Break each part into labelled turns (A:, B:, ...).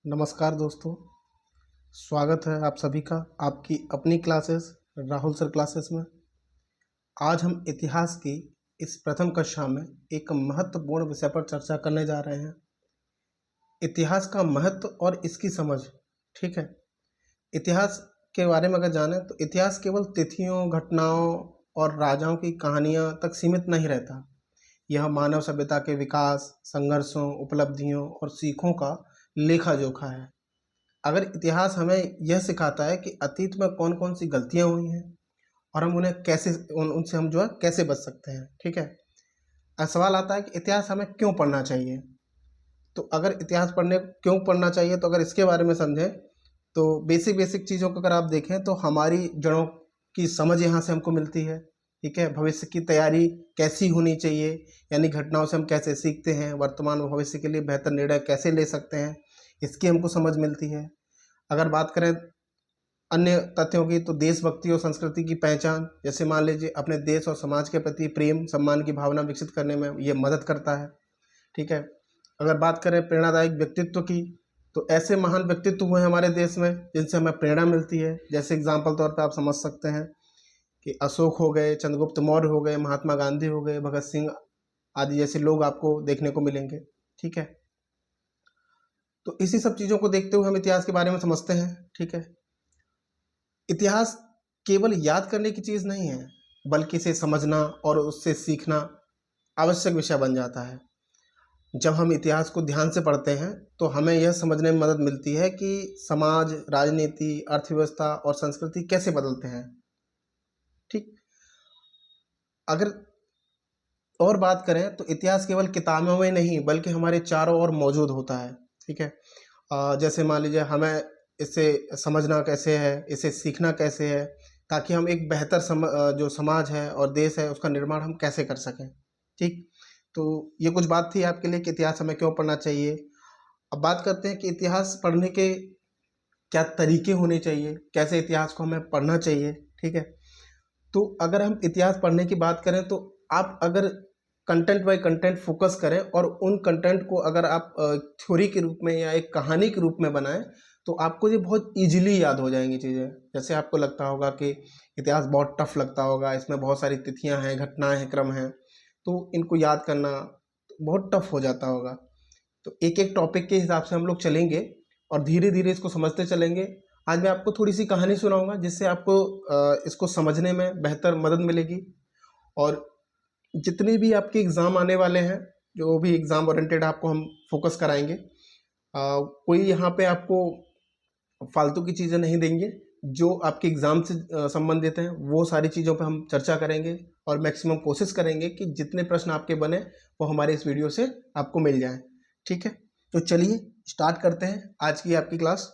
A: नमस्कार दोस्तों। स्वागत है आप सभी का आपकी अपनी क्लासेस राहुल सर क्लासेस में। आज हम इतिहास की इस प्रथम कक्षा में एक महत्वपूर्ण विषय पर चर्चा करने जा रहे हैं। इतिहास का महत्व और इसकी समझ। ठीक है, इतिहास के बारे में अगर जानें तो इतिहास केवल तिथियों, घटनाओं और राजाओं की कहानियां तक सीमित नहीं रहता। यह मानव सभ्यता के विकास, संघर्षों, उपलब्धियों और सीखों का लेखा जोखा है। अगर इतिहास हमें यह सिखाता है कि अतीत में कौन कौन सी गलतियां हुई हैं और हम उन्हें कैसे उनसे हम जो है कैसे बच सकते हैं। ठीक है, अब सवाल आता है कि इतिहास हमें क्यों पढ़ना चाहिए। तो अगर इतिहास क्यों पढ़ना चाहिए, तो अगर इसके बारे में समझें तो बेसिक बेसिक चीज़ों को अगर आप देखें तो हमारी जड़ों की समझ यहाँ से हमको मिलती है। ठीक है, भविष्य की तैयारी कैसी होनी चाहिए, यानी घटनाओं से हम कैसे सीखते हैं, वर्तमान और भविष्य के लिए बेहतर निर्णय कैसे ले सकते हैं, इसकी हमको समझ मिलती है। अगर बात करें अन्य तथ्यों की, तो देशभक्ति और संस्कृति की पहचान, जैसे मान लीजिए अपने देश और समाज के प्रति प्रेम सम्मान की भावना विकसित करने में ये मदद करता है। ठीक है, अगर बात करें प्रेरणादायक व्यक्तित्व की, तो ऐसे महान व्यक्तित्व हुए हमारे देश में जिनसे हमें प्रेरणा मिलती है। जैसे एग्जाम्पल तौर पर आप समझ सकते हैं कि अशोक हो गए, चंद्रगुप्त मौर्य हो गए, महात्मा गांधी हो गए, भगत सिंह आदि जैसे लोग आपको देखने को मिलेंगे। ठीक है, तो इसी सब चीज़ों को देखते हुए हम इतिहास के बारे में समझते हैं। ठीक है, इतिहास केवल याद करने की चीज़ नहीं है, बल्कि इसे समझना और उससे सीखना आवश्यक विषय बन जाता है। जब हम इतिहास को ध्यान से पढ़ते हैं तो हमें यह समझने में मदद मिलती है कि समाज, राजनीति, अर्थव्यवस्था और संस्कृति कैसे बदलते हैं। ठीक, अगर और बात करें तो इतिहास केवल किताबों में नहीं बल्कि हमारे चारों ओर मौजूद होता है। ठीक है, जैसे मान लीजिए हमें इसे समझना कैसे है, इसे सीखना कैसे है, ताकि हम एक बेहतर जो समाज है और देश है उसका निर्माण हम कैसे कर सकें। ठीक, तो ये कुछ बात थी आपके लिए कि इतिहास हमें क्यों पढ़ना चाहिए। अब बात करते हैं कि इतिहास पढ़ने के क्या तरीके होने चाहिए, कैसे इतिहास को हमें पढ़ना चाहिए। ठीक है, तो अगर हम इतिहास पढ़ने की बात करें तो आप अगर कंटेंट बाय कंटेंट फोकस करें और उन कंटेंट को अगर आप थ्योरी के रूप में या एक कहानी के रूप में बनाएं तो आपको ये बहुत इजीली याद हो जाएंगी चीज़ें। जैसे आपको लगता होगा कि इतिहास बहुत टफ लगता होगा, इसमें बहुत सारी तिथियां हैं, घटनाएं हैं, क्रम हैं, तो इनको याद करना बहुत टफ हो जाता होगा। तो एक एक टॉपिक के हिसाब से हम लोग चलेंगे और धीरे धीरे इसको समझते चलेंगे। आज मैं आपको थोड़ी सी कहानी सुनाऊंगा जिससे आपको इसको समझने में बेहतर मदद मिलेगी। और जितने भी आपके एग्ज़ाम आने वाले हैं, जो भी एग्ज़ाम ओरिएंटेड आपको हम फोकस कराएंगे, कोई यहाँ पे आपको फालतू की चीज़ें नहीं देंगे। जो आपके एग्ज़ाम से संबंधित हैं वो सारी चीज़ों पे हम चर्चा करेंगे और मैक्सिमम कोशिश करेंगे कि जितने प्रश्न आपके बने वो हमारे इस वीडियो से आपको मिल जाएं। ठीक है, तो चलिए स्टार्ट करते हैं आज की आपकी क्लास।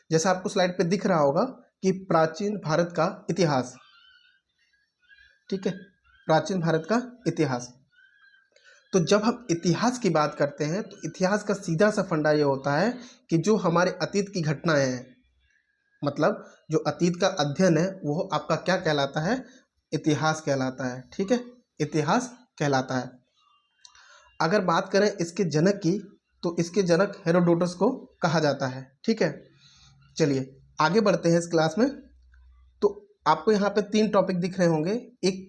A: जैसा आपको स्लाइड पे दिख रहा होगा कि प्राचीन भारत का इतिहास। ठीक है, प्राचीन भारत का इतिहास। तो जब हम इतिहास की बात करते हैं तो इतिहास का सीधा सा फंडा ये होता है कि जो हमारे अतीत की घटनाएं हैं, मतलब जो अतीत का अध्ययन है वो आपका क्या कहलाता है, इतिहास कहलाता है। ठीक है, इतिहास कहलाता है। अगर बात करें इसके जनक की, तो इसके जनक हेरोडोटस को कहा जाता है। ठीक है, चलिए आगे बढ़ते हैं इस क्लास में। तो आपको यहाँ पे 3 टॉपिक दिख रहे होंगे। एक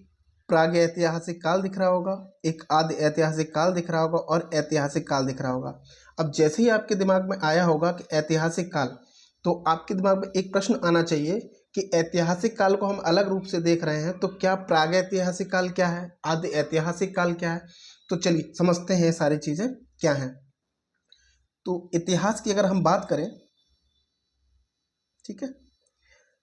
A: प्राग ऐतिहासिक काल दिख रहा होगा, एक आदि ऐतिहासिक काल दिख रहा होगा और ऐतिहासिक काल दिख रहा होगा। अब जैसे ही आपके दिमाग में आया होगा कि ऐतिहासिक काल, तो आपके दिमाग में एक प्रश्न आना चाहिए कि ऐतिहासिक काल को हम अलग रूप से देख रहे हैं, तो क्या प्राग ऐतिहासिक काल क्या है, आदि ऐतिहासिक काल क्या है। तो चलिए समझते हैं ये सारी चीज़ें क्या हैं। तो इतिहास की अगर हम बात करें, ठीक है,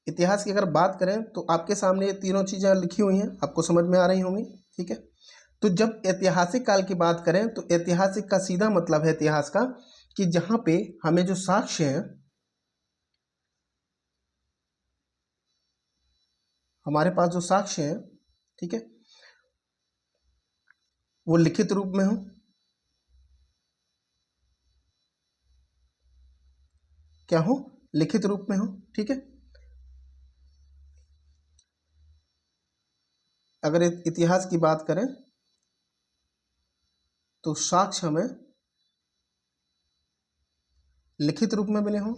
A: इतिहास की अगर बात करें तो आपके सामने ये तीनों चीज़ें लिखी हुई हैं, आपको समझ में आ रही होंगी। ठीक है, तो जब ऐतिहासिक काल की बात करें तो ऐतिहासिक का सीधा मतलब है इतिहास का कि जहाँ पे हमें जो साक्ष्य हैं, हमारे पास जो साक्ष्य हैं, ठीक है, वो लिखित रूप में हो, क्या हो, लिखित रूप में हो। ठीक है, अगर इतिहास की बात करें तो साक्ष्य हमें लिखित रूप में मिले हों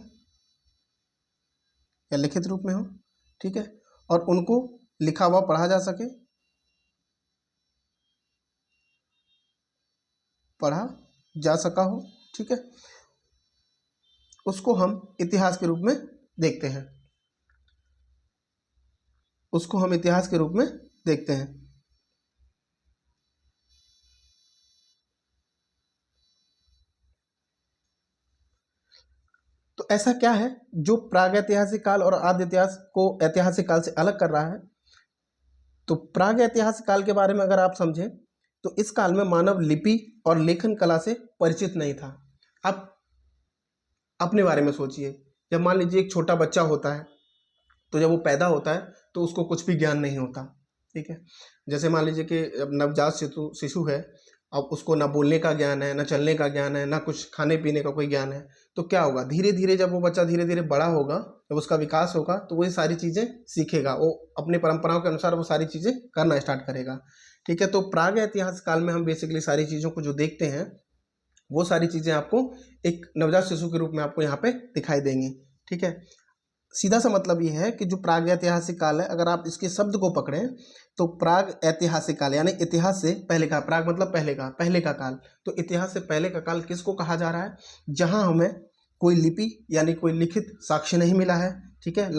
A: या लिखित रूप में हो, ठीक है, और उनको लिखा हुआ पढ़ा जा सके, पढ़ा जा सका हो, ठीक है, उसको हम इतिहास के रूप में देखते हैं, उसको हम इतिहास के रूप में देखते हैं। तो ऐसा क्या है जो प्रागैतिहासिक काल और आद्य इतिहास को ऐतिहासिक काल से अलग कर रहा है? तो प्रागैतिहासिक काल के बारे में अगर आप समझें तो इस काल में मानव लिपि और लेखन कला से परिचित नहीं था। आप अपने बारे में सोचिए, जब मान लीजिए एक छोटा बच्चा होता है तो जब वो पैदा होता है तो उसको कुछ भी ज्ञान नहीं होता, ठीक है। जैसे मान लीजिए कि अब नवजात शिशु है, अब उसको ना बोलने का ज्ञान है, ना चलने का ज्ञान है, ना कुछ खाने पीने का कोई ज्ञान है, तो क्या होगा, धीरे धीरे जब वो बच्चा धीरे धीरे बड़ा होगा, जब उसका विकास होगा तो वो ये सारी चीज़ें सीखेगा, वो अपनी परंपराओं के अनुसार वो सारी चीज़ें करना स्टार्ट करेगा, ठीक है। तो प्राग ऐतिहासिक काल में हम बेसिकली सारी चीज़ों को जो देखते हैं वो सारी चीज़ें आपको एक नवजात शिशु के रूप में आपको यहाँ पे दिखाई देंगी, ठीक है। सीधा सा मतलब ये है कि जो प्राग ऐतिहासिक काल है, अगर आप इसके शब्द को पकड़ें तो प्राग ऐतिहासिक काल यानी इतिहास से पहले का, प्राग मतलब पहले का काल, तो इतिहास से पहले का काल किसको कहा जा रहा है? जहां हमें कोई लिपि यानी कोई लिखित साक्ष्य नहीं मिला है, ठीक है,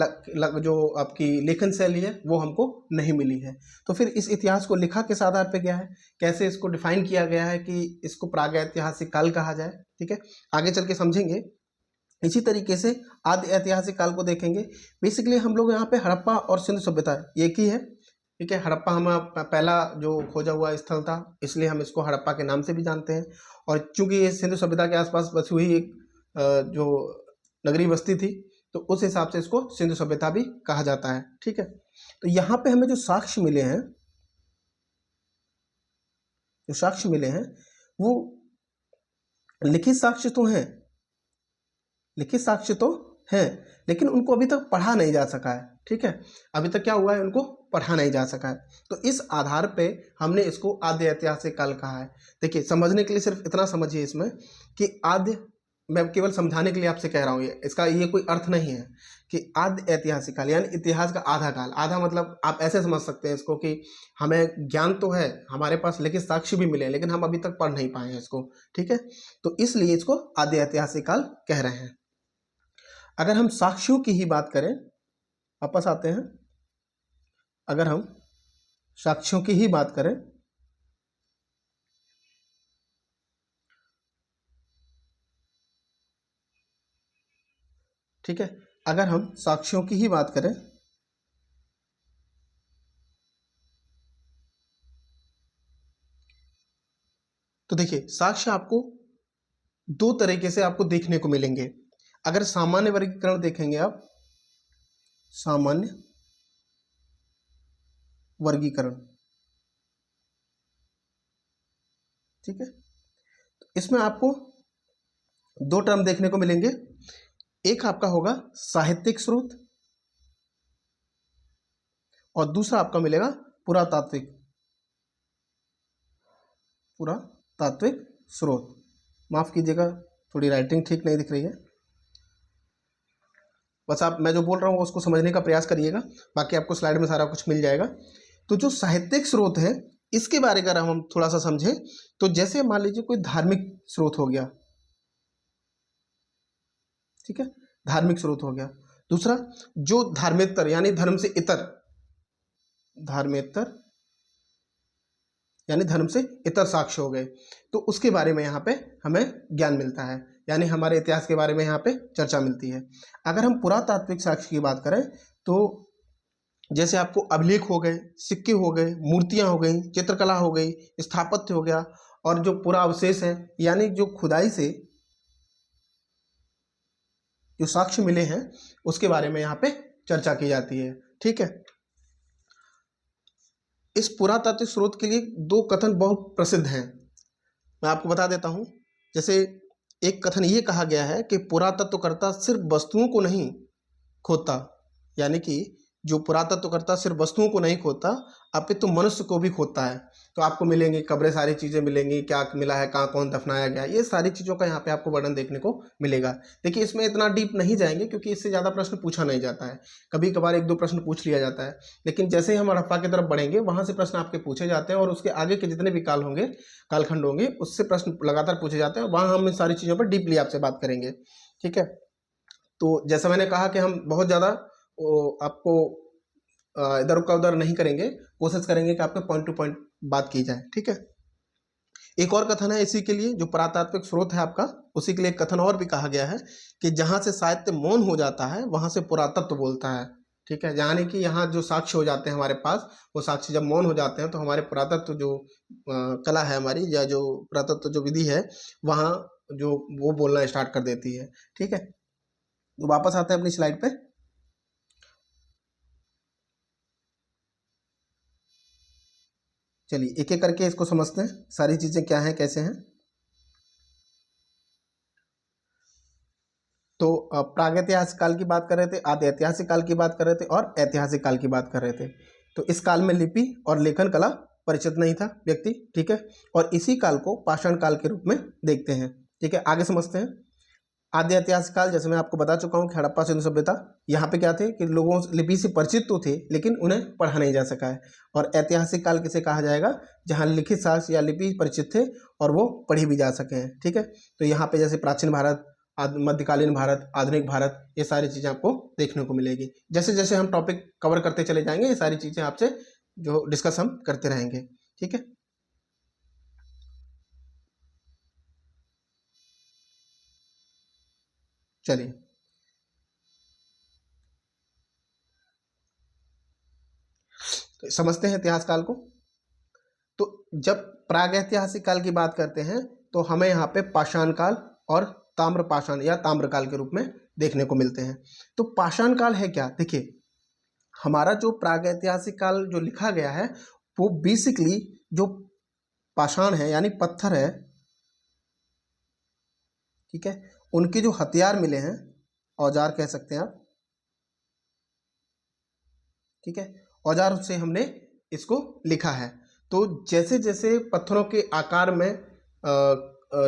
A: जो आपकी लेखन शैली है वो हमको नहीं मिली है। तो फिर इस इतिहास को लिखा किस आधार पर गया है, कैसे इसको डिफाइन किया गया है कि इसको प्राग ऐतिहासिक काल कहा जाए, ठीक है, आगे चल के समझेंगे। इसी तरीके से आदि ऐतिहासिक काल को देखेंगे। बेसिकली हम लोग यहाँ पे हड़प्पा और सिंधु सभ्यता एक ही है, ठीक है। हड़प्पा हम पहला जो खोजा हुआ स्थल था, इसलिए हम इसको हड़प्पा के नाम से भी जानते हैं, और चूंकि ये सिंधु सभ्यता के आसपास बसी हुई एक जो नगरीय बस्ती थी, तो उस हिसाब से इसको सिंधु सभ्यता भी कहा जाता है, ठीक है। तो यहाँ पे हमें जो साक्ष्य मिले हैं, वो लिखित साक्ष्य तो हैं, लिखित साक्ष्य तो हैं, लेकिन उनको अभी तक पढ़ा नहीं जा सका है, ठीक है। अभी तक क्या हुआ है, उनको पढ़ा नहीं जा सका है। तो इस आधार पे हमने इसको आद्य ऐतिहासिक काल कहा है। देखिए, समझने के लिए सिर्फ इतना समझिए इसमें कि आद्य, मैं केवल समझाने के लिए आपसे कह रहा हूँ, इसका ये कोई अर्थ नहीं है कि आद्य ऐतिहासिक काल यानी इतिहास का आधा काल। आधा मतलब आप ऐसे समझ सकते हैं इसको कि हमें ज्ञान तो है, हमारे पास लिखित साक्ष्य भी मिले, लेकिन हम अभी तक पढ़ नहीं पाए हैं इसको, ठीक है। तो इसलिए इसको आद्य ऐतिहासिक काल कह रहे हैं। अगर हम साक्ष्यों की ही बात करें, वापस आते हैं, अगर हम साक्ष्यों की ही बात करें ठीक है, अगर हम साक्ष्यों की ही बात करें तो देखिए, साक्ष्य आपको दो तरीके से आपको देखने को मिलेंगे। अगर सामान्य वर्गीकरण देखेंगे आप, सामान्य वर्गीकरण, ठीक है, तो इसमें आपको दो टर्म देखने को मिलेंगे। एक आपका होगा साहित्यिक स्रोत और दूसरा आपका मिलेगा पुरातात्विक स्रोत। माफ कीजिएगा, थोड़ी राइटिंग ठीक नहीं दिख रही है, बस आप मैं जो बोल रहा हूँ उसको समझने का प्रयास करिएगा, बाकी आपको स्लाइड में सारा कुछ मिल जाएगा। तो जो साहित्यिक स्रोत है, इसके बारे में अगर हम थोड़ा सा समझें तो जैसे मान लीजिए कोई धार्मिक स्रोत हो गया, ठीक है, धार्मिक स्रोत हो गया। दूसरा जो धर्मेतर यानी धर्म से इतर, धर्मेतर यानी धर्म से इतर साक्ष्य हो गए, तो उसके बारे में यहाँ पे हमें ज्ञान मिलता है, यानी हमारे इतिहास के बारे में यहाँ पे चर्चा मिलती है। अगर हम पुरातात्विक साक्ष्य की बात करें तो जैसे आपको अभिलेख हो गए, सिक्के हो गए, मूर्तियां हो गई, चित्रकला हो गई, स्थापत्य हो गया, और जो पूरा अवशेष है यानी जो खुदाई से जो साक्ष्य मिले हैं उसके बारे में यहाँ पे चर्चा की जाती है, ठीक है। इस पुरातात्विक स्रोत के लिए दो कथन बहुत प्रसिद्ध हैं, मैं आपको बता देता हूँ। जैसे एक कथन ये कहा गया है कि पुरातत्वकर्ता सिर्फ वस्तुओं को नहीं खोदता, यानी कि जो पुरातत्वकर्ता सिर्फ वस्तुओं को नहीं खोदता अपितु मनुष्य को भी खोदता है। तो आपको मिलेंगी कब्रें, सारी चीज़ें मिलेंगी, क्या मिला है, कहाँ कौन दफनाया गया, ये सारी चीज़ों का यहाँ पे आपको वर्णन देखने को मिलेगा। देखिए इसमें इतना डीप नहीं जाएंगे क्योंकि इससे ज़्यादा प्रश्न पूछा नहीं जाता है, कभी कभार एक दो प्रश्न पूछ लिया जाता है, लेकिन जैसे ही हम हड़प्पा की तरफ बढ़ेंगे वहाँ से प्रश्न आपके पूछे जाते हैं और उसके आगे के जितने भी काल होंगे, कालखंड होंगे, उससे प्रश्न लगातार पूछे जाते हैं। वहाँ हम इन सारी चीज़ों पर डीपली आपसे बात करेंगे। ठीक है, तो जैसा मैंने कहा कि हम बहुत ज़्यादा आपको इधर का उधर नहीं करेंगे, कोशिश करेंगे कि आपके पॉइंट टू पॉइंट बात की जाए। ठीक है, एक और कथन है इसी के लिए, जो पुरातात्विक स्रोत है आपका, उसी के लिए एक कथन और भी कहा गया है कि जहाँ से साहित्य मौन हो जाता है वहाँ से पुरातत्व बोलता है। ठीक है, यानी कि यहाँ जो साक्ष्य हो जाते हैं हमारे पास, वो साक्ष्य जब मौन हो जाते हैं तो हमारे पुरातत्व जो कला है हमारी, या जो पुरातत्व जो विधि है, वहाँ जो वो बोलना स्टार्ट कर देती है। ठीक है, तो वापस आते हैं अपनी स्लाइड पे। चलिए एक एक करके इसको समझते हैं, सारी चीज़ें क्या हैं कैसे हैं। तो प्रागैतिहासिक काल की बात कर रहे थे, आदि ऐतिहासिक काल की बात कर रहे थे और ऐतिहासिक काल की बात कर रहे थे। तो इस काल में लिपि और लेखन कला परिचित नहीं था व्यक्ति। ठीक है, और इसी काल को पाषाण काल के रूप में देखते हैं। ठीक है, आगे समझते हैं। आदि ऐतिहासिक काल, जैसे मैं आपको बता चुका हूँ कि हड़प्पा सिंधु सभ्यता, यहाँ पे क्या थे कि लोगों लिपि से परिचित तो थे लेकिन उन्हें पढ़ा नहीं जा सका है। और ऐतिहासिक काल किसे कहा जाएगा, जहाँ लिखित साक्ष्य या लिपि परिचित थे और वो पढ़ी भी जा सके हैं। ठीक है, तो यहाँ पे जैसे प्राचीन भारत, मध्यकालीन भारत, आधुनिक भारत, ये सारी चीज़ें आपको देखने को मिलेगी। जैसे जैसे हम टॉपिक कवर करते चले जाएंगे, ये सारी चीज़ें आपसे जो डिस्कस हम करते रहेंगे। ठीक है, चलिए तो समझते हैं इतिहास काल को। तो जब प्रागैतिहासिक काल की बात करते हैं तो हमें यहाँ पे पाषाण काल और ताम्र पाषाण या ताम्रकाल के रूप में देखने को मिलते हैं। तो पाषाण काल है क्या, देखिए हमारा जो प्रागैतिहासिक काल जो लिखा गया है वो बेसिकली जो पाषाण है यानी पत्थर है, ठीक है, उनके जो हथियार मिले हैं, औजार कह सकते हैं आप, ठीक है, औजार से हमने इसको लिखा है। तो जैसे जैसे पत्थरों के आकार में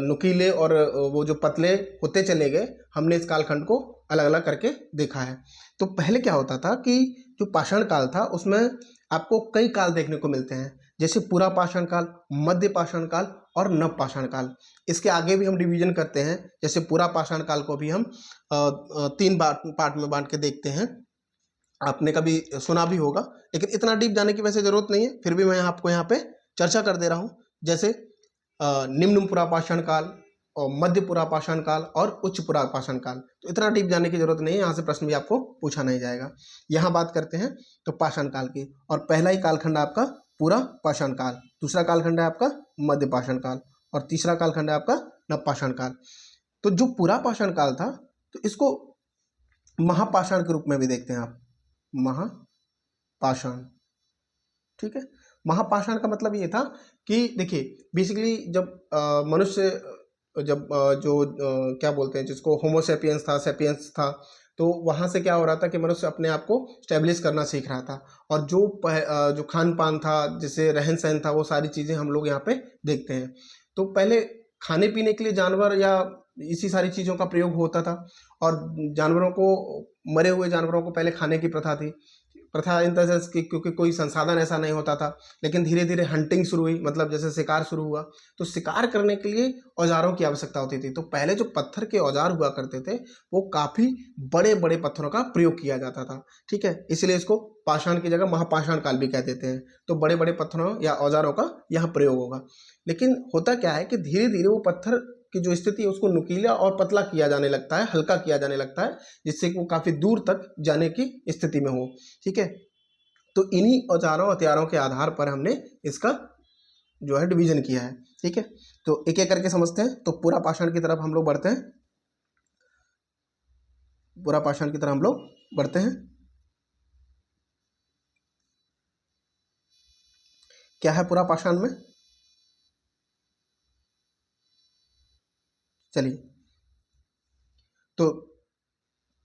A: नुकीले और वो जो पतले होते चले गए, हमने इस कालखंड को अलग अलग करके देखा है। तो पहले क्या होता था कि जो पाषाण काल था उसमें आपको कई काल देखने को मिलते हैं, जैसे पूरा पाषाण काल, मध्य पाषाण काल और नव पाषाण काल। इसके आगे भी हम डिवीजन करते हैं, जैसे पूरा पाषाण काल को भी हम तीन पार्ट में बांट के देखते हैं। आपने कभी सुना भी होगा, लेकिन इतना डीप जाने की वैसे जरूरत नहीं है, फिर भी मैं आपको यहाँ पे चर्चा कर दे रहा हूँ। जैसे निम्न पुरापाषाण काल और मध्य पुरापाषाण काल और उच्च पुरापाषाण काल। तो इतना डीप जाने की जरूरत नहीं है, यहाँ से प्रश्न भी आपको पूछा नहीं जाएगा। यहाँ बात करते हैं तो पाषाण काल की, और पहला ही कालखंड आपका पूरा पाषाण काल, दूसरा कालखंड है आपका मध्य पाषाण काल और तीसरा कालखंड है आपका नव पाषाण काल। तो जो पूरा पाषाण काल था तो इसको महापाषाण के रूप में भी देखते हैं आप, महापाषाण। ठीक है, महापाषाण का मतलब ये था कि देखिए बेसिकली जब मनुष्य जब जो क्या बोलते हैं जिसको होमोसेपियंस था, सेपियंस था, तो वहाँ से क्या हो रहा था कि मनुष्य अपने आप को स्टेब्लिश करना सीख रहा था। और जो जो खान पान था, जैसे रहन सहन था, वो सारी चीज़ें हम लोग यहाँ पे देखते हैं। तो पहले खाने पीने के लिए जानवर या इसी सारी चीज़ों का प्रयोग होता था, और जानवरों को, मरे हुए जानवरों को पहले खाने की प्रथा थी। प्रथा इन तरह से क्योंकि कोई संसाधन ऐसा नहीं होता था। लेकिन धीरे धीरे हंटिंग शुरू हुई, मतलब जैसे शिकार शुरू हुआ, तो शिकार करने के लिए औजारों की आवश्यकता होती थी। तो पहले जो पत्थर के औजार हुआ करते थे वो काफ़ी बड़े बड़े पत्थरों का प्रयोग किया जाता था। ठीक है, इसलिए इसको पाषाण की जगह महापाषाण काल भी कह देते हैं। तो बड़े बड़े पत्थरों या औजारों का यहाँ प्रयोग होगा। लेकिन होता क्या है कि धीरे धीरे वो पत्थर की जो स्थिति है उसको नुकीला और पतला किया जाने लगता है, हल्का किया जाने लगता है, जिससे कि वो काफ़ी दूर तक जाने की स्थिति में हो। ठीक है, तो इन्हीं औजारों हथियारों के आधार पर हमने इसका जो है डिवीजन किया है। ठीक है, तो एक एक करके समझते हैं। तो पूरा पाषाण की तरफ हम लोग बढ़ते हैं, पूरा पाषाण की तरफ हम लोग बढ़ते हैं। क्या है पूरा पाषाण में, चलिए तो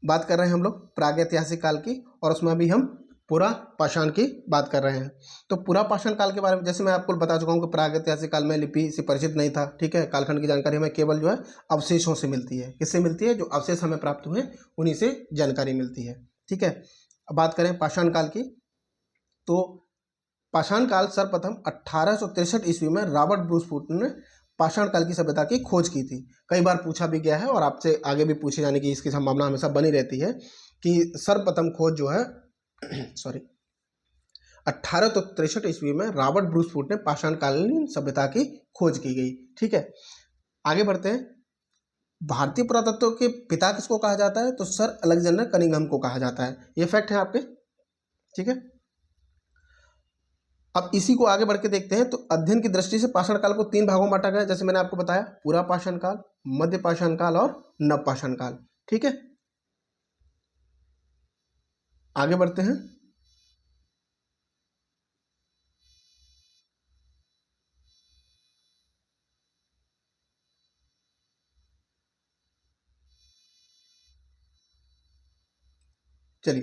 A: बात कर रहे हैं हम लोग प्रागैतिहासिक काल की, और उसमें अभी हम पुरा पाषाण की बात कर रहे हैं। तो पुरा पाषाण काल के बारे में जैसे मैं आपको बता चुका हूँ कि प्रागैतिहासिक काल में लिपि से परिचित नहीं था, ठीक है। कालखंड की जानकारी हमें केवल जो है अवशेषों से मिलती है। किससे मिलती है? जो अवशेष हमें प्राप्त हुए उन्हीं से जानकारी मिलती है, ठीक है। अब बात करें पाषाण काल की, तो पाषाण काल सर्वप्रथम 1863 ईस्वी में रॉबर्ट ब्रूस फूट ने पाषाण काल की सभ्यता की खोज की थी। कई बार पूछा भी गया है और आपसे आगे भी पूछे जाने की इसकी संभावना हमेशा बनी रहती है कि सर्वप्रथम खोज जो है सॉरी 1863 ईस्वी में रॉबर्ट ब्रूस फूट ने पाषाणकालीन सभ्यता की खोज की गई, ठीक है। आगे बढ़ते हैं। भारतीय पुरातत्व के पिता किसको कहा जाता है? तो सर अलेक्जेंडर कनिंघम को कहा जाता है। ये फैक्ट है आपके, ठीक है। अब इसी को आगे बढ़ के देखते हैं। तो अध्ययन की दृष्टि से पाषाण काल को 3 भागों में बांटा गया, जैसे मैंने आपको बताया, पूरा पाषाण काल, मध्य पाषाण काल और नव पाषाण काल, ठीक है। आगे बढ़ते हैं। चलिए,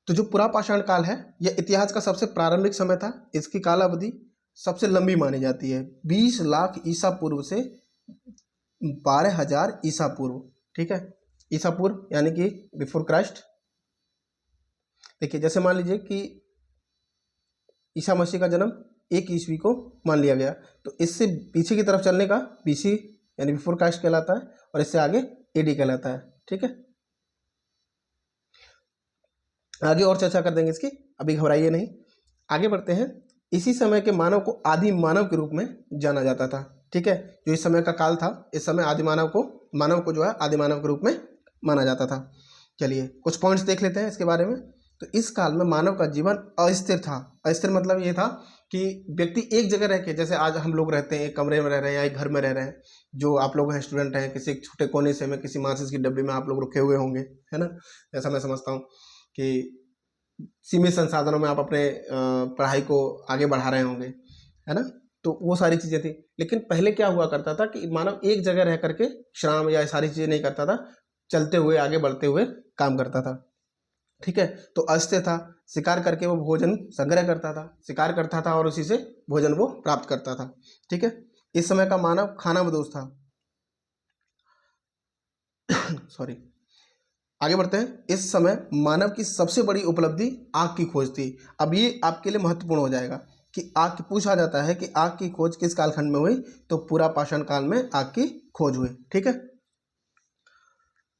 A: तो जो पुरा पाषाण काल है यह इतिहास का सबसे प्रारंभिक समय था। इसकी काल अवधि सबसे लंबी मानी जाती है, 20 लाख ईसा पूर्व से 12,000 ईसा पूर्व, ठीक है। ईसा पूर्व यानी कि बिफोर क्राइस्ट। देखिए, जैसे मान लीजिए कि ईसा मसीह का जन्म 1 ईस्वी को मान लिया गया, तो इससे पीछे की तरफ चलने का बीसी यानी बिफोर क्राइस्ट कहलाता है और इससे आगे एडी कहलाता है, ठीक है। आगे और चर्चा कर देंगे इसकी, अभी घबराइए नहीं। आगे बढ़ते हैं। इसी समय के मानव को आदि मानव के रूप में जाना जाता था, ठीक है। जो इस समय का काल था, इस समय आदि मानव को जो है आदि मानव के रूप में माना जाता था। चलिए कुछ पॉइंट्स देख लेते हैं इसके बारे में। तो इस काल में मानव का जीवन अस्थिर था। अस्थिर मतलब ये था कि व्यक्ति एक जगह रह के, जैसे आज हम लोग रहते हैं एक कमरे में रह रहे हैं या एक घर में रह रहे हैं, जो आप लोग हैं स्टूडेंट हैं, किसी एक छोटे कोने से में किसी माचिस की डब्बी में आप लोग रुके हुए होंगे, है ना। ऐसा मैं समझता हूँ कि सीमित संसाधनों में आप अपने पढ़ाई को आगे बढ़ा रहे होंगे, है ना। तो वो सारी चीज़ें थी। लेकिन पहले क्या हुआ करता था कि मानव एक जगह रह करके श्रम या सारी चीज़ें नहीं करता था, चलते हुए आगे बढ़ते हुए काम करता था, ठीक है। तो अस्त्य था, शिकार करके वो भोजन संग्रह करता था, शिकार करता था और उसी से भोजन वो प्राप्त करता था, ठीक है। इस समय का मानव खानाबदोश था सॉरी। आगे बढ़ते हैं। इस समय मानव की सबसे बड़ी उपलब्धि आग की खोज थी। अब ये आपके लिए महत्वपूर्ण हो जाएगा कि आग पूछा जाता है कि आग की खोज किस कालखंड में हुई? तो पूरा पाषाण काल में आग की खोज हुई, ठीक है।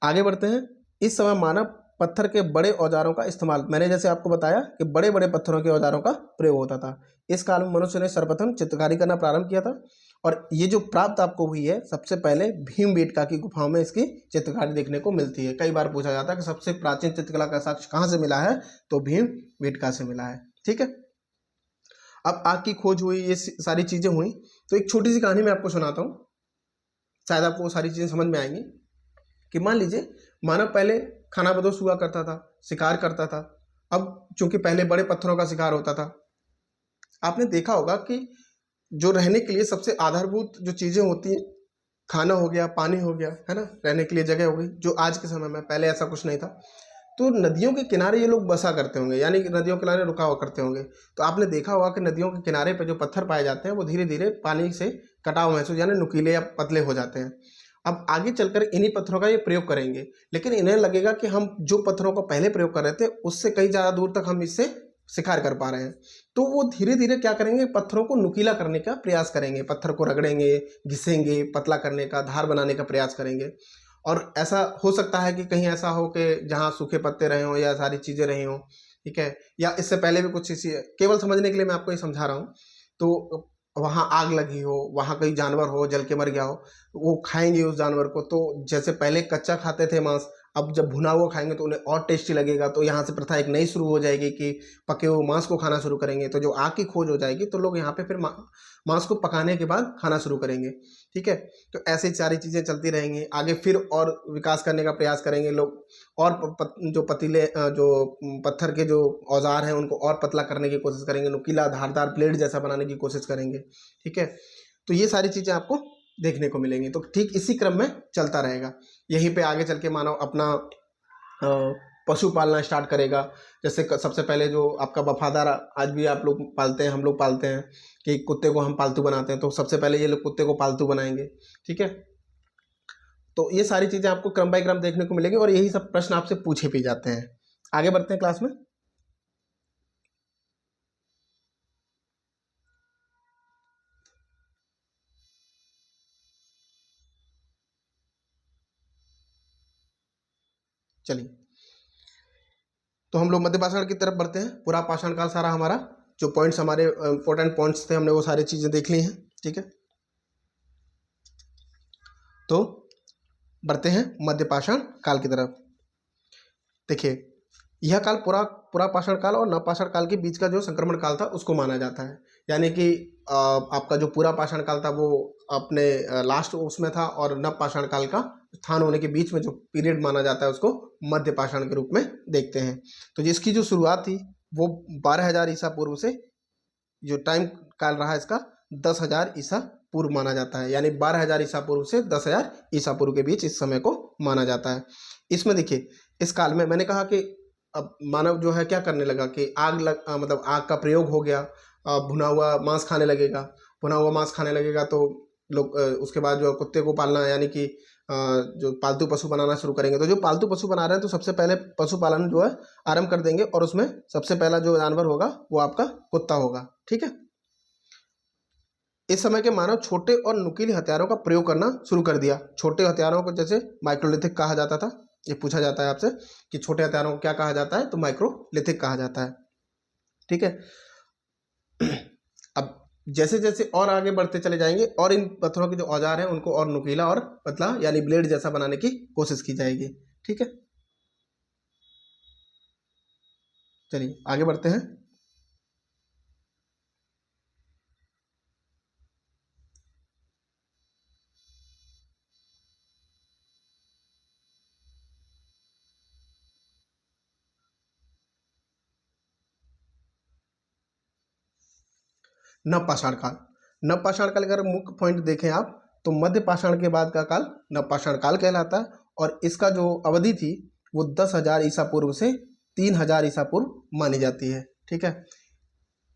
A: आगे बढ़ते हैं। इस समय मानव पत्थर के बड़े औजारों का इस्तेमाल, मैंने जैसे आपको बताया कि बड़े बड़े पत्थरों के औजारों का प्रयोग होता था। इस काल में मनुष्य ने सर्वप्रथम चित्रकारी करना प्रारंभ किया था और ये जो प्राप्त आपको हुई है सबसे पहले भीमबेटका की गुफाओं में इसकी चित्रकारी देखने को मिलती है। कई बार पूछा जाता है कि सबसे प्राचीन चित्रकला का साक्ष्य कहाँ से मिला है? तो भीमबेटका से मिला है, ठीक है। अब आग की खोज हुई, ये सारी चीज़ें हुई, तो एक छोटी सी कहानी मैं आपको सुनाता हूँ, शायद आपको वो सारी चीज़ें समझ में आएंगी। कि मान लीजिए मानव पहले खानाबदोश हुआ करता था, शिकार करता था। अब चूंकि पहले बड़े पत्थरों का शिकार होता था, आपने देखा होगा कि जो रहने के लिए सबसे आधारभूत जो चीज़ें होती हैं, खाना हो गया, पानी हो गया, है ना, रहने के लिए जगह हो गई, जो आज के समय में, पहले ऐसा कुछ नहीं था। तो नदियों के किनारे ये लोग बसा करते होंगे, यानी कि नदियों के किनारे रुका हुआ करते होंगे। तो आपने देखा होगा कि नदियों के किनारे पे जो पत्थर पाए जाते हैं वो धीरे धीरे पानी से कटाव महसूस यानी नुकीले या पतले हो जाते हैं। अब आगे चलकर इन्हीं पत्थरों का ये प्रयोग करेंगे, लेकिन इन्हें लगेगा कि हम जो पत्थरों का पहले प्रयोग कर रहे थे उससे कई ज़्यादा दूर तक हम इससे शिकार कर पा रहे हैं। तो वो धीरे धीरे क्या करेंगे, पत्थरों को नुकीला करने का प्रयास करेंगे, पत्थर को रगड़ेंगे, घिसेंगे, पतला करने का, धार बनाने का प्रयास करेंगे। और ऐसा हो सकता है कि कहीं ऐसा हो कि जहाँ सूखे पत्ते रहे हों या सारी चीज़ें रही हों, ठीक है, या इससे पहले भी कुछ इसी, केवल समझने के लिए मैं आपको ये समझा रहा हूँ। तो वहाँ आग लगी हो, वहाँ कोई जानवर हो जल के मर गया हो, वो खाएंगे उस जानवर को। तो जैसे पहले कच्चा खाते थे मांस, अब जब भुना हुआ खाएंगे तो उन्हें और टेस्टी लगेगा। तो यहाँ से प्रथा एक नई शुरू हो जाएगी कि पके हुए मांस को खाना शुरू करेंगे। तो जो आग की खोज हो जाएगी तो लोग यहाँ पे फिर मांस को पकाने के बाद खाना शुरू करेंगे, ठीक है। तो ऐसे सारी चीज़ें चलती रहेंगी। आगे फिर और विकास करने का प्रयास करेंगे लोग, और जो पतीले जो पत्थर के जो औजार हैं उनको और पतला करने की कोशिश करेंगे, नुकीला धारदार ब्लेड जैसा बनाने की कोशिश करेंगे, ठीक है। तो ये सारी चीज़ें आपको देखने को मिलेंगी। तो ठीक इसी क्रम में चलता रहेगा। यहीं पे आगे चल के मानव अपना पशु पालना स्टार्ट करेगा। जैसे सबसे पहले जो आपका वफादार आज भी आप लोग पालते हैं, हम लोग पालते हैं कि कुत्ते को हम पालतू बनाते हैं, तो सबसे पहले ये लोग कुत्ते को पालतू बनाएंगे। ठीक है, तो ये सारी चीज़ें आपको क्रम बाय क्रम देखने को मिलेगी और यही सब प्रश्न आपसे पूछे भी जाते हैं। आगे बढ़ते हैं क्लास में। चलिए, तो हम लोग मध्य पाषाण की तरफ बढ़ते हैं। पूरा पाषाण काल सारा हमारा जो पॉइंट्स हमारे इंपॉर्टेंट पॉइंट्स थे, हमने वो सारी चीज़ें देख ली हैं। ठीक है, तो बढ़ते हैं मध्य पाषाण काल की तरफ। देखिए, यह काल पूरा पूरा पाषाण काल और नवपाषाण काल के बीच का जो संक्रमण काल था उसको माना जाता है। यानी कि आपका जो पूरा पाषाण काल था वो अपने लास्ट उसमें था, और नवपाषाण काल का स्थान होने के बीच में जो पीरियड माना जाता है उसको मध्य पाषाण के रूप में देखते हैं। तो जिसकी जो शुरुआत थी वो 12,000 ईसा पूर्व से, जो टाइम काल रहा इसका 10,000 ईसा पूर्व माना जाता है। यानी 12,000 ईसा पूर्व से 10,000 ईसा पूर्व के बीच इस समय को माना जाता है। इसमें देखिए, इस काल में मैंने कहा कि अब मानव जो है क्या करने लगा कि मतलब आग का प्रयोग हो गया, भुना हुआ मांस खाने लगेगा। भुना हुआ मांस खाने लगेगा तो लोग उसके बाद जो कुत्ते को पालना, यानी कि जो पालतू पशु बनाना शुरू करेंगे। तो जो पालतू पशु बना रहे हैं तो सबसे पहले पशुपालन जो है आरंभ कर देंगे, और उसमें सबसे पहला जो जानवर होगा वो आपका कुत्ता होगा। ठीक है, इस समय के मानव छोटे और नुकीले हथियारों का प्रयोग करना शुरू कर दिया। छोटे हथियारों को जैसे माइक्रोलिथिक कहा जाता था। ये पूछा जाता है आपसे कि छोटे हथियारों को क्या कहा जाता है, तो माइक्रोलिथिक कहा जाता है। ठीक है, अब जैसे जैसे और आगे बढ़ते चले जाएंगे और इन पत्थरों के जो औजार हैं उनको और नुकीला और पतला यानी ब्लेड जैसा बनाने की कोशिश की जाएगी। ठीक है, चलिए आगे बढ़ते हैं। नवपाषाण काल। नवपाषाण काल अगर मुख्य पॉइंट देखें आप, तो मध्य पाषाण के बाद का काल नवपाषाण काल कहलाता है, और इसका जो अवधि थी वो 10,000 ईसा पूर्व से 3,000 ईसा पूर्व मानी जाती है। ठीक है,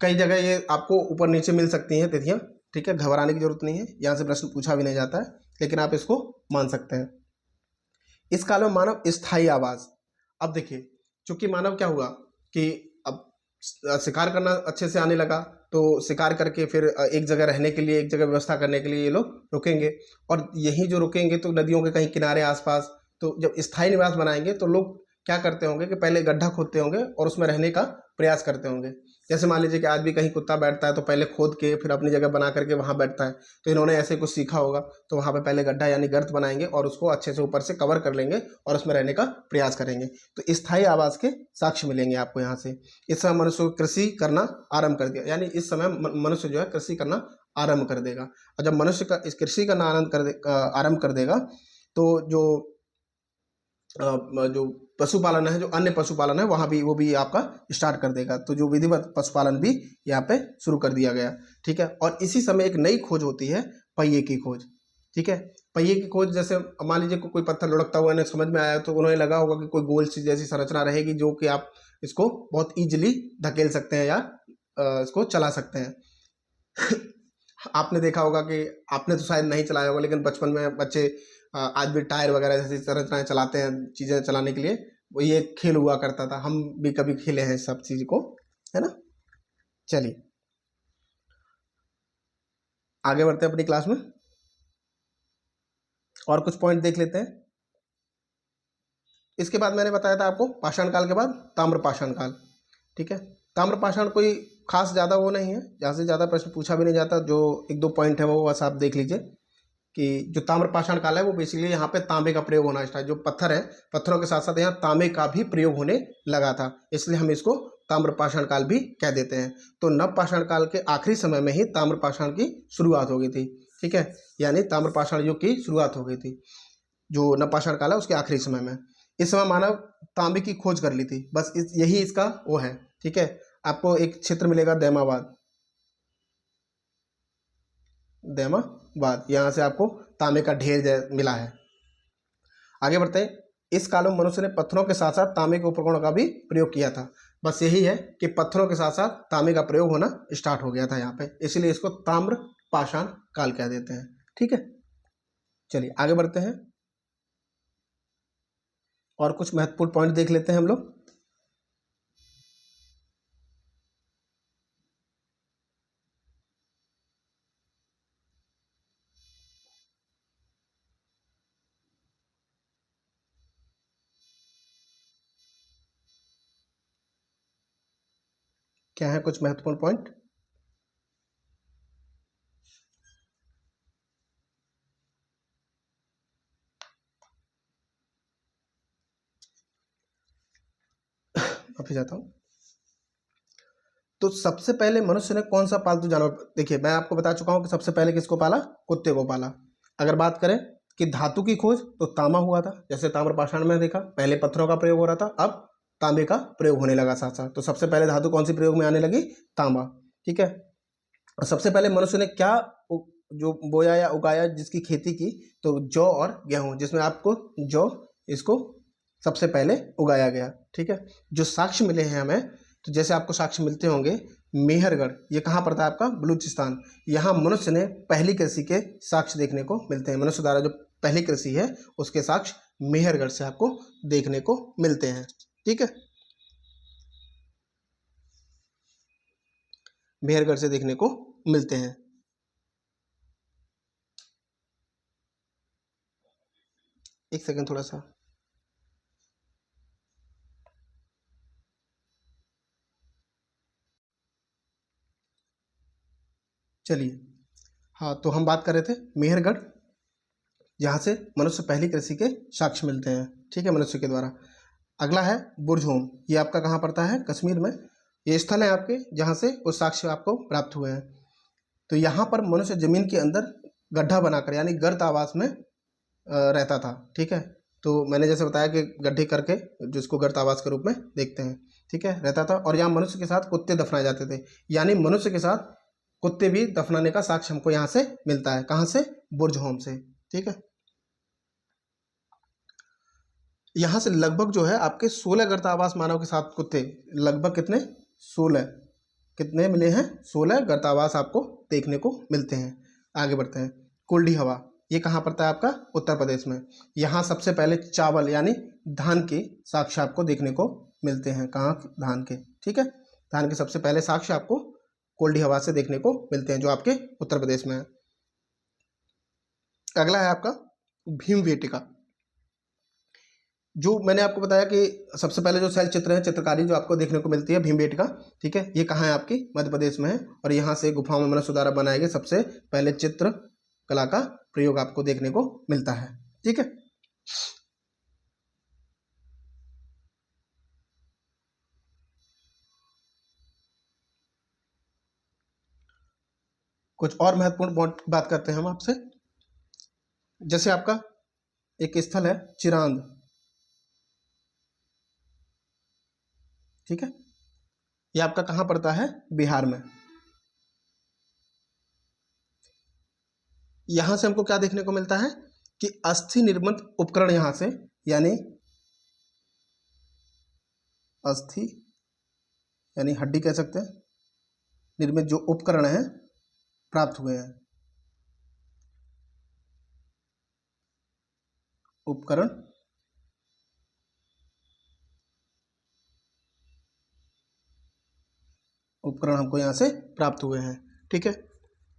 A: कई जगह ये आपको ऊपर नीचे मिल सकती हैं तिथियां। ठीक है, घबराने की जरूरत नहीं है, यहाँ से प्रश्न पूछा भी नहीं जाता है, लेकिन आप इसको मान सकते हैं। इस काल में मानव स्थायी आवास। अब देखिए, चूंकि मानव क्या हुआ कि अब शिकार करना अच्छे से आने लगा, तो शिकार करके फिर एक जगह रहने के लिए, एक जगह व्यवस्था करने के लिए ये लोग रुकेंगे, और यहीं जो रुकेंगे तो नदियों के कहीं किनारे आसपास। तो जब स्थायी निवास बनाएंगे तो लोग क्या करते होंगे कि पहले गड्ढा खोदते होंगे और उसमें रहने का प्रयास करते होंगे। जैसे मान लीजिए कि आज भी कहीं कुत्ता बैठता है तो पहले खोद के फिर अपनी जगह बना करके वहाँ बैठता है, तो इन्होंने ऐसे कुछ सीखा होगा। तो वहाँ पे पहले गड्ढा यानी गर्त बनाएंगे और उसको अच्छे से ऊपर से कवर कर लेंगे और उसमें रहने का प्रयास करेंगे। तो स्थायी आवास के साक्ष्य मिलेंगे आपको यहाँ से। इस समय मनुष्य को कृषि करना आरंभ कर दिया, यानी इस समय मनुष्य जो है कृषि करना आरंभ कर देगा। और जब मनुष्य का इस कृषि करना आरंभ कर देगा, तो जो पशुपालन है, जो अन्य पशुपालन है वहाँ भी वो भी आपका स्टार्ट कर देगा। तो जो विधिवत पशुपालन भी यहाँ पे शुरू कर दिया गया। ठीक है, और इसी समय एक नई खोज होती है, पहिए की खोज। ठीक है, पहिए की खोज, जैसे मान लीजिए कोई पत्थर लुढ़कता हुआ इन्हें समझ में आया, तो उन्हें लगा होगा कि कोई गोल सी जैसी संरचना रहेगी जो कि आप इसको बहुत ईजिली धकेल सकते हैं या इसको चला सकते हैं। आपने देखा होगा कि आपने तो शायद नहीं चलाया होगा, लेकिन बचपन में बच्चे आज भी टायर वगैरह जैसी संरचनाएं चलाते हैं चीज़ें चलाने के लिए। वो ये खेल हुआ करता था, हम भी कभी खेले हैं सब चीज़ को, है ना। चलिए आगे बढ़ते हैं अपनी क्लास में, और कुछ पॉइंट देख लेते हैं। इसके बाद मैंने बताया था आपको पाषाण काल के बाद ताम्र पाषाण काल। ठीक है, ताम्र पाषाण कोई खास ज़्यादा वो नहीं है, जहाँ से ज़्यादा प्रश्न पूछा भी नहीं जाता। जो एक दो पॉइंट है वो बस आप देख लीजिए कि जो ताम्र पाषाण काल है वो बेसिकली यहाँ पे तांबे का प्रयोग होना स्टार्ट, जो पत्थर है पत्थरों के साथ साथ यहाँ तांबे का भी प्रयोग होने लगा था, इसलिए हम इसको ताम्र पाषाण काल भी कह देते हैं। तो नव पाषाण काल के आखिरी समय में ही ताम्र पाषाण की शुरुआत हो गई थी। ठीक है, यानी ताम्र पाषाण युग की शुरुआत हो गई थी, जो नव पाषाण काल है उसके आखिरी समय में। इस समय मानव तांबे की खोज कर ली थी, बस यही इसका वो है। ठीक है, आपको एक क्षेत्र मिलेगा दैमाबाद। दैमाबाद, यहाँ से आपको तांबे का ढेर मिला है। आगे बढ़ते हैं। इस काल में मनुष्य ने पत्थरों के साथ साथ तांबे के उपकरणों का भी प्रयोग किया था। बस यही है कि पत्थरों के साथ साथ तांबे का प्रयोग होना स्टार्ट हो गया था यहाँ पे, इसलिए इसको ताम्र पाषाण काल कह देते हैं। ठीक है, चलिए आगे बढ़ते हैं और कुछ महत्वपूर्ण पॉइंट देख लेते हैं हम लोग। क्या है कुछ महत्वपूर्ण पॉइंट? माफी चाहता हूँ। तो सबसे पहले मनुष्य ने कौन सा पालतू जानवर, देखिए मैं आपको बता चुका हूं कि सबसे पहले किसको पाला, कुत्ते को पाला। अगर बात करें कि धातु की खोज, तो तांबा हुआ था, जैसे ताम्रपाषाण में देखा, पहले पत्थरों का प्रयोग हो रहा था, अब तांबे का प्रयोग होने लगा साथ साथ। तो सबसे पहले धातु कौन सी प्रयोग में आने लगी, तांबा। ठीक है, और सबसे पहले मनुष्य ने क्या जो बोया या उगाया, जिसकी खेती की, तो जौ और गेहूं, जिसमें आपको जौ, इसको सबसे पहले उगाया गया। ठीक है, जो साक्ष्य मिले हैं हमें, तो जैसे आपको साक्ष्य मिलते होंगे, मेहरगढ़, ये कहाँ पड़ता है आपका, बलूचिस्तान। यहाँ मनुष्य ने पहली कृषि के साक्ष्य देखने को मिलते हैं। मनुष्य द्वारा जो पहली कृषि है उसके साक्ष्य मेहरगढ़ से आपको देखने को मिलते हैं। ठीक है, मेहरगढ़ से देखने को मिलते हैं। एक सेकंड थोड़ा सा, चलिए। हाँ, तो हम बात कर रहे थे मेहरगढ़, यहाँ से मनुष्य पहली कृषि के साक्ष्य मिलते हैं। ठीक है, मनुष्य के द्वारा। अगला है बुर्जहोम, ये आपका कहाँ पड़ता है, कश्मीर में। ये स्थल है आपके जहाँ से उस साक्ष्य आपको प्राप्त हुए हैं। तो यहाँ पर मनुष्य जमीन के अंदर गड्ढा बनाकर, यानी गर्त आवास में रहता था। ठीक है, तो मैंने जैसे बताया कि गड्ढे करके, जिसको गर्त आवास के रूप में देखते हैं, ठीक है, रहता था। और यहाँ मनुष्य के साथ कुत्ते दफनाए जाते थे, यानी मनुष्य के साथ कुत्ते भी दफनाने का साक्ष्य हमको यहाँ से मिलता है। कहाँ से, बुर्जहोम से। ठीक है, यहाँ से लगभग जो है आपके 16 गर्तावास मानव के साथ कुत्ते, लगभग कितने, 16, कितने मिले हैं, 16 गर्तावास आपको देखने को मिलते हैं। आगे बढ़ते हैं, कुल्डी हवा, ये कहाँ पड़ता है आपका, उत्तर प्रदेश में। यहाँ सबसे पहले चावल यानी धान के साक्ष्य आपको देखने को मिलते हैं। कहाँ, धान के। ठीक है, धान के सबसे पहले साक्ष्य आपको कुल्डी हवा से देखने को मिलते हैं, जो आपके उत्तर प्रदेश में है। अगला है आपका भीमबेटका, जो मैंने आपको बताया कि सबसे पहले जो शैल चित्र है, चित्रकारी जो आपको देखने को मिलती है भीमबेटका। ठीक है, ये कहाँ है, आपकी मध्य प्रदेश में है। और यहाँ से गुफाओं में मनुष्य द्वारा बनाए गए सबसे पहले चित्र कला का प्रयोग आपको देखने को मिलता है। ठीक है, कुछ और महत्वपूर्ण बात करते हैं हम आपसे। जैसे आपका एक स्थल है चिरांद। ठीक है, ये आपका कहाँ पड़ता है, बिहार में। यहाँ से हमको क्या देखने को मिलता है कि अस्थि निर्मित उपकरण, यहाँ से यानी अस्थि यानी हड्डी कह सकते हैं, निर्मित जो उपकरण है प्राप्त हुए हैं। उपकरण, उपकरण हमको यहाँ से प्राप्त हुए हैं। ठीक है,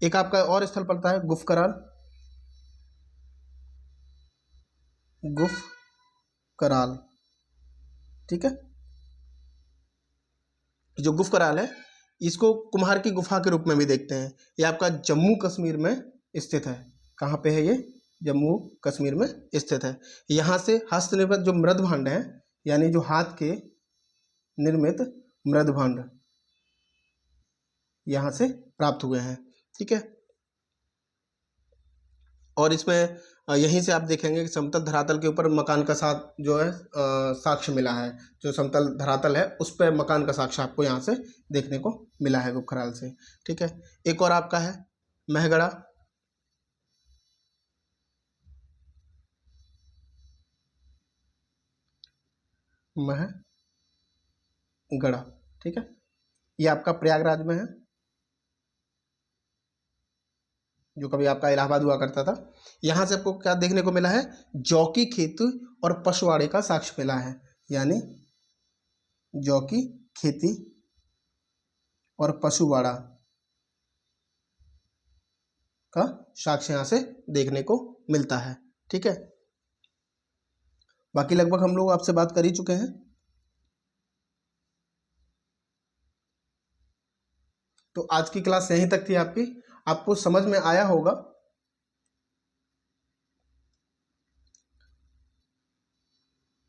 A: एक आपका और स्थल पड़ता है गुफ कराल। गुफ कराल, ठीक है, जो गुफ कराल है, इसको कुम्हार की गुफा के रूप में भी देखते हैं। ये आपका जम्मू कश्मीर में स्थित है। कहाँ पे है ये, जम्मू कश्मीर में स्थित है। यहाँ से हस्तनिर्मित जो मृदभांड है, यानी जो हाथ के निर्मित मृदभांड यहाँ से प्राप्त हुए हैं। ठीक है, और इसमें यहीं से आप देखेंगे कि समतल धरातल के ऊपर मकान का साथ जो है साक्ष्य मिला है। जो समतल धरातल है उस पर मकान का साक्ष्य आपको यहाँ से देखने को मिला है गुफखराल से। ठीक है, एक और आपका है महगढ़ा। महगढ़ा, ठीक है। ये आपका प्रयागराज में है, जो कभी आपका इलाहाबाद हुआ करता था। यहाँ से आपको क्या देखने को मिला है, जौ की खेती और पशुआड़े का साक्ष्य मिला है, यानी जौ की खेती और पशुवाड़ा का साक्ष्य यहाँ से देखने को मिलता है, ठीक है। बाकी लगभग हम लोग आपसे बात कर ही चुके हैं। तो आज की क्लास यहीं तक थी आपकी, आपको समझ में आया होगा।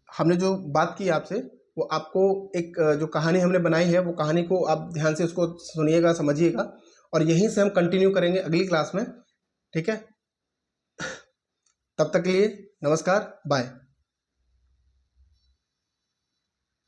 A: हमने जो बात की आपसे, वो आपको एक जो कहानी हमने बनाई है, वो कहानी को आप ध्यान से उसको सुनिएगा, समझिएगा, और यहीं से हम कंटिन्यू करेंगे अगली क्लास में, ठीक है। तब तक के लिए नमस्कार, बाय।